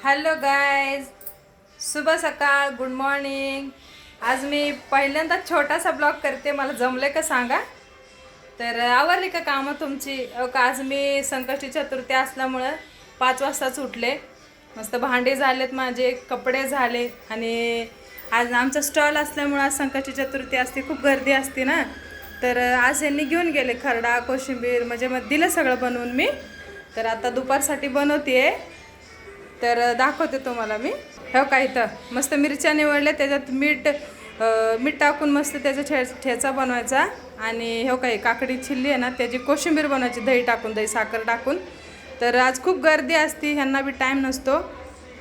Hello guys, शुभ सकाळ, good morning. आज मी पहिल्यांदा छोटासा ब्लॉग करते. मला जमले का सांगा. तर आवरली का कामं तुमची? का आज मी संकष्टी चतुर्थी असल्यामुळं 5 वाजताच उठले. मस्त भांडे झालेत, माझे कपडे झाले. आणि आज आमचा स्टॉल असल्यामुळं आज संकष्टी चतुर्थी असते, खूप गर्दी असते ना. तर आज यांनी घेऊन गेले खरडा, कोशिंबीर, म्हणजे मग दिलं सगळं बनवून मी. तर आता दुपारसाठी बनवते. तर दाखवते तुम्हाला मी. हो का, इथं मस्त मिरच्या निवडल्या, त्याच्यात मीठ टाकून मस्त त्याचा ठेचा बनवायचा. आणि हो काही काकडी चिल्ली आहे ना, त्याची कोशिंबीर बनवायची, दही टाकून, दही साखर टाकून. तर आज खूप गर्दी असते, ह्यांना बी टाईम नसतो.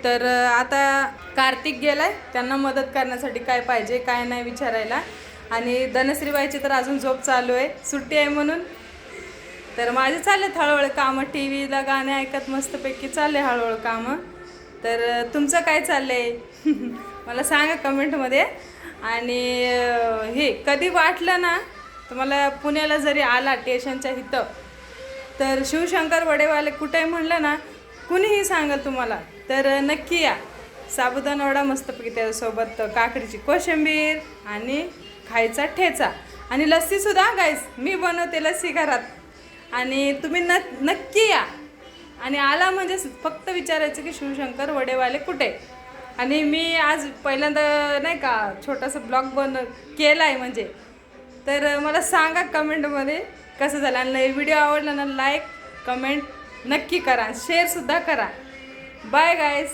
तर आता कार्तिक गेलाय, त्यांना मदत करण्यासाठी काय पाहिजे काय नाही विचारायला. आणि धनश्रीबाईची तर अजून झोप चालू आहे, सुट्टी आहे म्हणून. तर माझे चालले हळूहळू कामं, टी व्हीला गाणे ऐकत मस्तपैकी चालले हळूहळू कामं. तर तुमचं काय चाललं आहे मला सांगा कमेंटमध्ये. आणि हे कधी वाटलं ना तुम्हाला, पुण्याला जरी आला स्टेशनच्या इथं, तर शिवशंकर वडेवाले कुठे म्हणलं ना, कुणीही सांगेल तुम्हाला, तर नक्की या. साबुदाणा वडा मस्तपैकी, त्याच्यासोबत काकडीची कोशिंबीर आणि खायचा ठेचा आणि लस्सीसुद्धा. गाईस, मी बनवते लस्सी घरात. आणि तुम्ही नक्की या. आणि आला म्हणजे फक्त विचारायचं की शिवशंकर वडेवाले कुठे. आणि मी आज पहिल्यांदा नाही का छोटासा ब्लॉग केला आहे म्हणजे. तर मला सांगा कमेंटमध्ये कसं झालं. आणि व्हिडिओ आवडला ना, लाईक कमेंट नक्की करा, शेअरसुद्धा करा. Bye guys.